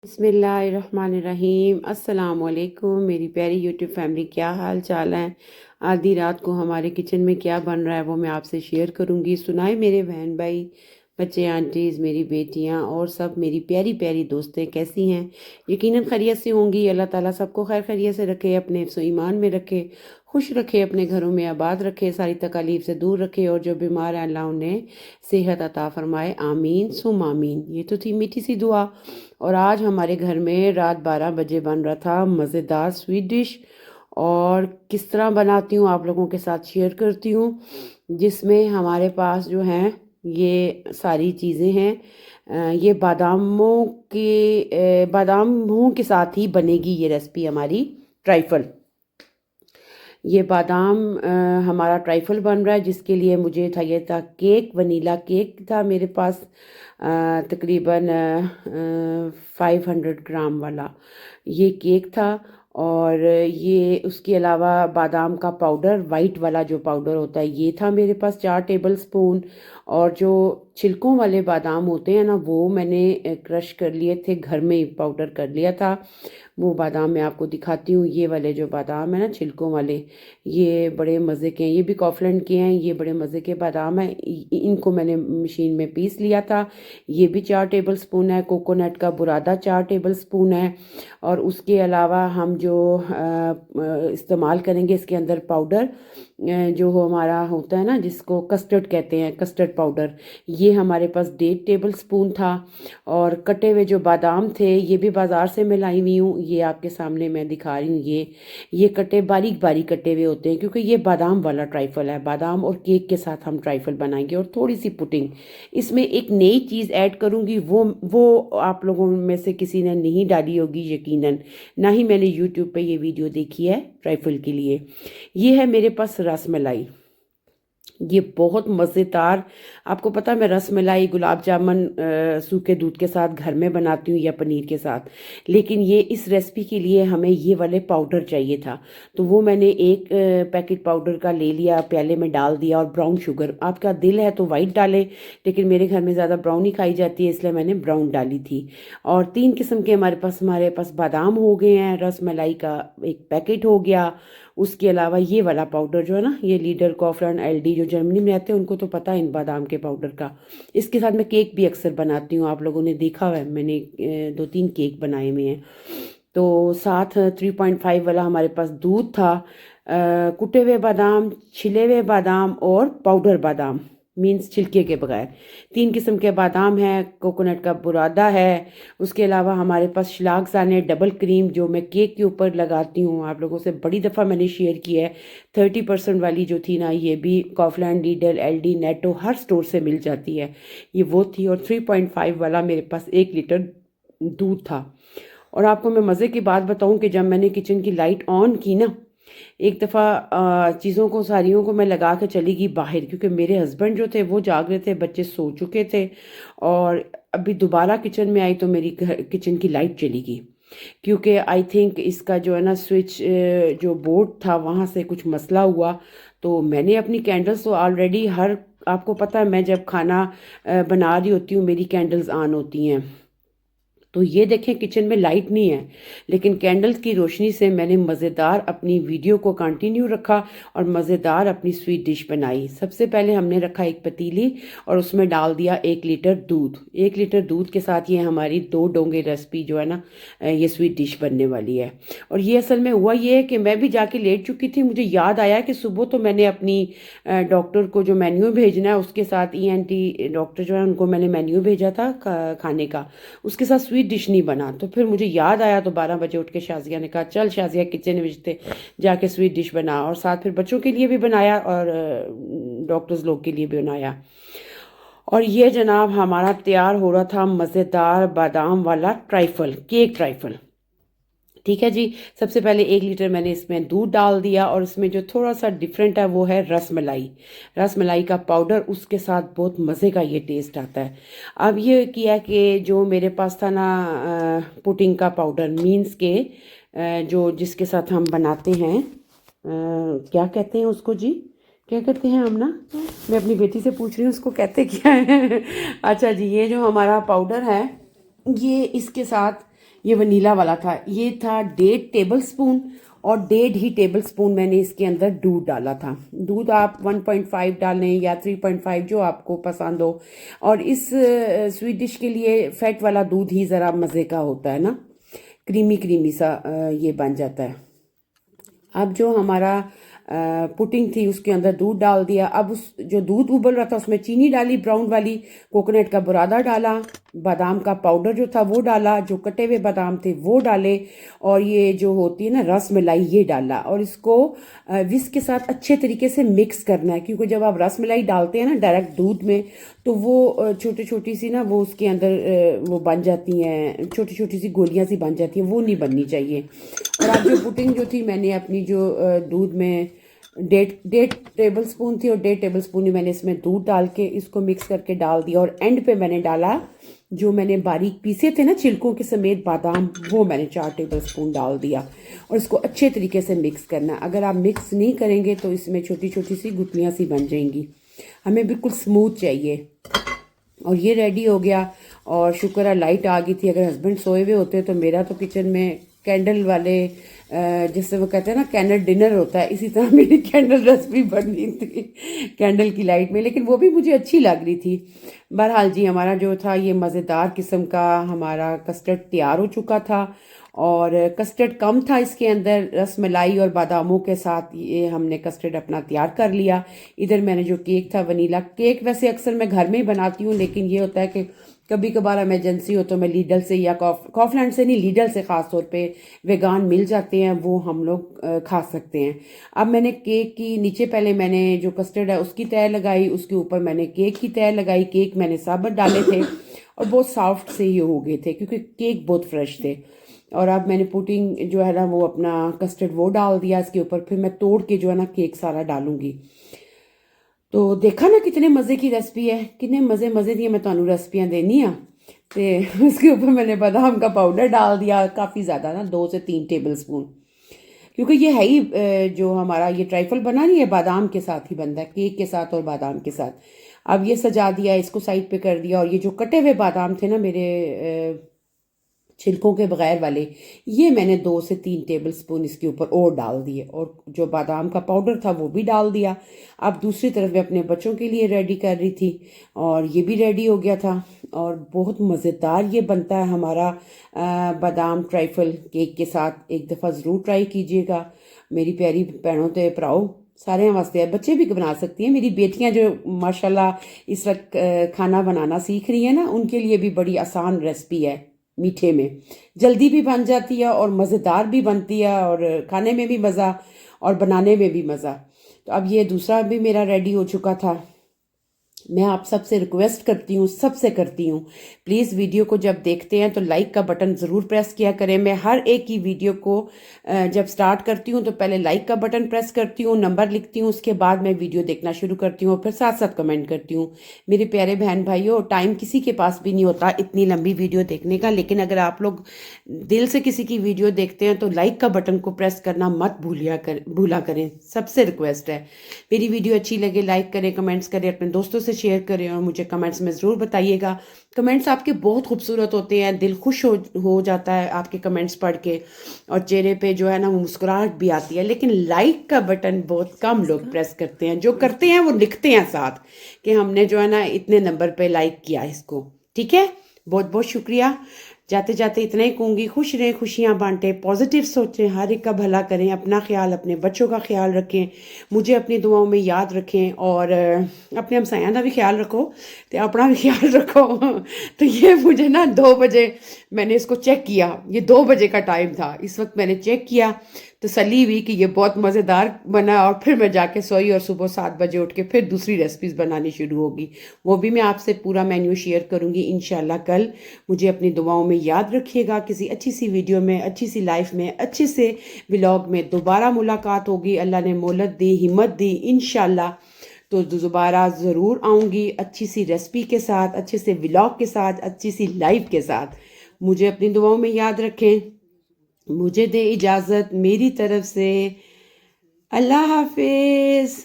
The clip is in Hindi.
बिस्मिल्लाहिर्रहमानिर्रहीम। अस्सलाम वालेकुम मेरी प्यारी यूट्यूब फैमिली, क्या हाल चाल है। आधी रात को हमारे किचन में क्या बन रहा है वो मैं आपसे शेयर करूंगी। सुनाए मेरे बहन भाई, बच्चे, आंटीज़, मेरी बेटियां और सब मेरी प्यारी प्यारी दोस्तें कैसी हैं। यकीनन खैरियत से होंगी। अल्लाह ताला सबको खैर खैरियत से रखे, अपने ईमान में रखे, खुश रखे, अपने घरों में आबाद रखे, सारी तकालीफ से दूर रखे, और जो बीमार है अल्लाह उन्हें सेहत अता फरमाए। आमीन सुम आमीन। ये तो थी मीठी सी दुआ। और आज हमारे घर में रात 12 बजे बन रहा था मज़ेदार स्वीट डिश। और किस तरह बनाती हूँ आप लोगों के साथ शेयर करती हूँ। जिसमें हमारे पास जो हैं ये सारी चीज़ें हैं। ये बादामों के साथ ही बनेगी ये रेसिपी हमारी। ट्राइफल, ये बादाम हमारा ट्राइफल बन रहा है, जिसके लिए मुझे चाहिए था केक। वनीला केक था मेरे पास, तकरीबन 500 ग्राम वाला ये केक था। और ये उसके अलावा बादाम का पाउडर, वाइट वाला जो पाउडर होता है, ये था मेरे पास 4 टेबल स्पून। और जो छिलकों वाले बादाम होते हैं ना, वो मैंने क्रश कर लिए थे, घर में ही पाउडर कर लिया था। वो बादाम मैं आपको दिखाती हूँ। ये वाले जो बादाम है ना, छिलकों वाले, ये बड़े मज़े के हैं। ये भी कॉफलैंड के हैं, ये बड़े मज़े के बादाम हैं। इनको मैंने मशीन में पीस लिया था। ये भी 4 टेबल स्पून है। कोकोनट का बुरादा 4 टेबल स्पून है। और उसके अलावा हम जो इस्तेमाल करेंगे इसके अंदर पाउडर, जो हमारा होता है ना, जिसको कस्टर्ड कहते हैं, कस्टर्ड पाउडर, ये हमारे पास 1.5 टेबल स्पून था। और कटे हुए जो बादाम थे, ये भी बाज़ार से मैं लाई हुई हूँ। ये आपके सामने मैं दिखा रही हूँ। ये कटे बारीक बारीक कटे हुए होते हैं, क्योंकि ये बादाम वाला ट्राइफल है। बादाम और केक के साथ हम ट्राइफल बनाएंगे। और थोड़ी सी पुडिंग, इसमें एक नई चीज़ ऐड करूँगी, वो आप लोगों में से किसी ने नहीं डाली होगी यकीनन, ना ही मैंने यूट्यूब पे ये वीडियो देखी है ट्राइफल के लिए। ये है मेरे पास रसमलाई। ये बहुत मज़ेदार। आपको पता है मैं रसमलाई, गुलाब जामुन सूखे दूध के साथ घर में बनाती हूँ या पनीर के साथ। लेकिन ये इस रेसिपी के लिए हमें ये वाले पाउडर चाहिए था। तो वो मैंने एक पैकेट पाउडर का ले लिया, प्याले में डाल दिया। और ब्राउन शुगर, आपका दिल है तो वाइट डालें, लेकिन मेरे घर में ज़्यादा ब्राउन ही खाई जाती है, इसलिए मैंने ब्राउन डाली थी। और 3 किस्म के हमारे पास बादाम हो गए हैं। रसमलाई का एक पैकेट हो गया। उसके अलावा ये वाला पाउडर जो है ना, ये लीडर, कॉफरन, एलडी, जो जर्मनी में रहते हैं उनको तो पता है इन बादाम के पाउडर का। इसके साथ मैं केक भी अक्सर बनाती हूँ, आप लोगों ने देखा हुआ है, मैंने 2-3 केक बनाए हुए हैं। तो साथ 3.5 वाला हमारे पास दूध था। कुटे हुए बादाम, छिले हुए बादाम और पाउडर बादाम, मीन्स छिलके के बगैर, 3 किस्म के बादाम हैं। कोकोनट का बुरादा है। उसके अलावा हमारे पास शिलागसाने डबल क्रीम, जो मैं केक के ऊपर लगाती हूँ, आप लोगों से बड़ी दफ़ा मैंने शेयर किया है। 30% वाली जो थी ना, ये भी कॉफलैंड, लीडल, एलडी, नेटो, हर स्टोर से मिल जाती है, ये वो थी। और 3.5 वाला मेरे पास 1 लीटर दूध था। और आपको मैं मज़े की बात बताऊं कि जब मैंने किचन की लाइट ऑन की ना, एक दफ़ा चीज़ों को, सारियों को मैं लगा के चली गई बाहर, क्योंकि मेरे हस्बैंड जो थे वो जाग रहे थे, बच्चे सो चुके थे। और अभी दोबारा किचन में आई तो मेरी किचन की लाइट चली गई, क्योंकि आई थिंक इसका जो है ना स्विच, जो बोर्ड था वहाँ से कुछ मसला हुआ। तो मैंने अपनी कैंडल्स तो ऑलरेडी, हर, आपको पता है मैं जब खाना बना रही होती हूँ मेरी कैंडल्स ऑन होती हैं। तो ये देखें किचन में लाइट नहीं है, लेकिन कैंडल्स की रोशनी से मैंने मज़ेदार अपनी वीडियो को कंटिन्यू रखा और मज़ेदार अपनी स्वीट डिश बनाई। सबसे पहले हमने रखा एक पतीली और उसमें डाल दिया 1 लीटर दूध। 1 लीटर दूध के साथ ये हमारी 2 डोंगे रेसिपी जो है ना, ये स्वीट डिश बनने वाली है। और ये असल में हुआ ये है कि मैं भी जाके लेट चुकी थी। मुझे याद आया कि सुबह तो मैंने अपनी डॉक्टर को जो मेन्यू भेजना है, उसके साथ ENT डॉक्टर जो है उनको मैंने मेन्यू भेजा था खाने का, उसके साथ स्वीट डिश नहीं बना। तो फिर मुझे याद आया, तो 12 बजे उठ के शाजिया ने कहा चल शाजिया किचन में जाके स्वीट डिश बना। और साथ फिर बच्चों के लिए भी बनाया और डॉक्टर्स लोग के लिए भी बनाया। और ये जनाब हमारा तैयार हो रहा था मज़ेदार बादाम वाला ट्राइफल, केक ट्राइफल। ठीक है जी। सबसे पहले 1 लीटर मैंने इसमें दूध डाल दिया, और इसमें जो थोड़ा सा डिफरेंट है वो है रसमलाई। रसमलाई का पाउडर, उसके साथ बहुत मज़े का ये टेस्ट आता है। अब ये किया कि जो मेरे पास था ना पुडिंग का पाउडर, मीन्स के जो जिसके साथ हम बनाते हैं, क्या कहते हैं उसको जी, क्या कहते हैं हम ना, मैं अपनी बेटी से पूछ रही हूँ उसको कहते क्या है। अच्छा जी, ये जो हमारा पाउडर है, ये इसके साथ ये वनीला वाला था। ये था 1.5 टेबल स्पून, और 1.5 ही टेबल स्पून मैंने इसके अंदर दूध डाला था। दूध आप 1.5 डालें या 3.5, जो आपको पसंद हो। और इस स्वीट डिश के लिए फैट वाला दूध ही ज़रा मज़े का होता है ना, क्रीमी क्रीमी सा ये बन जाता है। अब जो हमारा पुटिंग थी उसके अंदर दूध डाल दिया। अब उस जो दूध उबल रहा था उसमें चीनी डाली ब्राउन वाली, कोकोनट का बुरादा डाला, बादाम का पाउडर जो था वो डाला, जो कटे हुए बादाम थे वो डाले, और ये जो होती है ना रस मलाई ये डाला। और इसको विस्क के साथ अच्छे तरीके से मिक्स करना है, क्योंकि जब आप रस मलाई डालते हैं ना डायरेक्ट दूध में, तो वो छोटी छोटी सी ना वो उसके अंदर वो बन जाती हैं, छोटी छोटी सी गोलियां सी बन जाती हैं, वो नहीं बननी चाहिए। और अब जो पुटिंग जो थी मैंने अपनी जो दूध में 1.5 टेबल स्पून थी, और 1.5 टेबल स्पून ही मैंने इसमें दूध डाल के इसको मिक्स करके डाल दिया। और एंड पे मैंने डाला जो मैंने बारीक पीसे थे ना छिलकों के समेत बादाम, वो मैंने 4 टेबल स्पून डाल दिया। और इसको अच्छे तरीके से मिक्स करना। अगर आप मिक्स नहीं करेंगे तो इसमें छोटी छोटी सी गुठलियाँ सी बन जाएंगी। हमें बिल्कुल स्मूथ चाहिए। और ये रेडी हो गया। और शुक्र है लाइट आ गई थी, अगर हस्बैंड सोए हुए होते तो मेरा तो किचन में कैंडल वाले जिससे वो कहते हैं ना कैंडल डिनर होता है, इसी तरह मेरी कैंडल रेसिपी बन रही थी कैंडल की लाइट में, लेकिन वो भी मुझे अच्छी लग रही थी। बहरहाल जी हमारा जो था ये मज़ेदार किस्म का हमारा कस्टर्ड तैयार हो चुका था। और कस्टर्ड कम था इसके अंदर, रस मलाई और बादामों के साथ ये हमने कस्टर्ड अपना तैयार कर लिया। इधर मैंने जो केक था वनीला केक, वैसे अक्सर मैं घर में ही बनाती हूँ, लेकिन ये होता है कि कभी कभार इमरजेंसी हो तो मैं लीडल से या कॉफलैंड से नहीं, लीडल से ख़ास तौर पे वेगान मिल जाते हैं, वो हम लोग खा सकते हैं। अब मैंने केक की नीचे पहले मैंने जो कस्टर्ड है उसकी तय लगाई, उसके ऊपर मैंने केक की तय लगाई। केक मैंने साबुत डाले थे और बहुत सॉफ्ट से ही हो गए थे क्योंकि केक बहुत फ्रेश थे। और अब मैंने पुडिंग जो है ना वो अपना कस्टर्ड वो डाल दिया इसके ऊपर, फिर मैं तोड़ के जो है ना केक सारा डालूंगी। तो देखा ना कितने मज़े की रेसिपी है, कितने मज़े मज़े दी मैं ਤੁਹਾਨੂੰ रेसिपियां देनी आ। तो उसके ऊपर मैंने बादाम का पाउडर डाल दिया काफ़ी ज़्यादा ना, 2 से 3 टेबल स्पून, क्योंकि ये है ही जो हमारा ये ट्राइफल बना नहीं है बादाम के साथ ही बनता है, केक के साथ और बादाम के साथ। अब ये सजा दिया, इसको साइड पे कर दिया। और ये जो कटे हुए बादाम थे ना मेरे छिलकों के बगैर वाले, ये मैंने 2 से 3 टेबल स्पून इसके ऊपर और डाल दिए, और जो बादाम का पाउडर था वो भी डाल दिया। अब दूसरी तरफ मैं अपने बच्चों के लिए रेडी कर रही थी, और ये भी रेडी हो गया था। और बहुत मज़ेदार ये बनता है हमारा बादाम ट्राइफल केक के साथ। एक दफ़ा ज़रूर ट्राई कीजिएगा मेरी प्यारी भैनों ते भराओ, सारे वास्ते है, बच्चे भी बना सकती हैं। मेरी बेटियां जो माशाल्लाह इस वक्त खाना बनाना सीख रही हैं ना, उनके लिए भी बड़ी आसान रेसिपी है, मीठे में जल्दी भी बन जाती है और मज़ेदार भी बनती है, और खाने में भी मज़ा और बनाने में भी मज़ा। तो अब ये दूसरा भी मेरा रेडी हो चुका था। मैं आप सबसे रिक्वेस्ट करती हूँ, सबसे करती हूँ, प्लीज़ वीडियो को जब देखते हैं तो लाइक का बटन ज़रूर प्रेस किया करें। मैं हर एक की वीडियो को जब स्टार्ट करती हूँ तो पहले लाइक का बटन प्रेस करती हूँ, नंबर लिखती हूँ, उसके बाद मैं वीडियो देखना शुरू करती हूँ और फिर साथ साथ कमेंट करती हूँ। मेरे प्यारे बहन भाइयों, टाइम किसी के पास भी नहीं होता इतनी लंबी वीडियो देखने का, लेकिन अगर आप लोग दिल से किसी की वीडियो देखते हैं तो लाइक का बटन को प्रेस करना मत भूला करें, सबसे रिक्वेस्ट है। मेरी वीडियो अच्छी लगे लाइक करें, कमेंट्स करें, अपने दोस्तों से शेयर करें, और मुझे कमेंट्स में ज़रूर बताइएगा। कमेंट्स आपके बहुत खूबसूरत होते हैं, दिल खुश हो जाता है आपके कमेंट्स पढ़ के, और चेहरे पे जो है ना वो मुस्कुराहट भी आती है। लेकिन लाइक का बटन बहुत कम लोग प्रेस करते हैं, जो करते हैं वो लिखते हैं साथ कि हमने जो है ना इतने नंबर पे लाइक किया इसको। ठीक है, बहुत बहुत शुक्रिया। जाते जाते इतना ही कहूँगी, खुश रहें, खुशियाँ बांटें, पॉजिटिव सोचें, हर एक का भला करें, अपना ख्याल, अपने बच्चों का ख्याल रखें, मुझे अपनी दुआओं में याद रखें, और अपने हमसायां का भी ख्याल रखो तो अपना भी ख्याल रखो। तो ये मुझे ना 2 बजे मैंने इसको चेक किया, ये 2 बजे का टाइम था, इस वक्त मैंने चेक किया, तसल्ली हुई कि ये बहुत मज़ेदार बना। और फिर मैं जाके सोई और सुबह 7 बजे उठ के फिर दूसरी रेसिपीज़ बनानी शुरू होगी। वो भी मैं आपसे पूरा मेन्यू शेयर करूँगी इंशाल्लाह कल। मुझे अपनी दुआओं में याद रखिएगा। किसी अच्छी सी वीडियो में, अच्छी सी लाइफ में, अच्छे से व्लॉग में दोबारा मुलाकात होगी। अल्लाह ने मोहलत दी, हिम्मत दी, इंशाल्लाह तो दोबारा ज़रूर आऊँगी अच्छी सी रेसिपी के साथ, अच्छे से व्लॉग के साथ, अच्छी सी लाइफ के साथ। मुझे अपनी दुआओं में याद रखें। मुझे दे इजाज़त मेरी तरफ से। अल्लाह हाफिज़।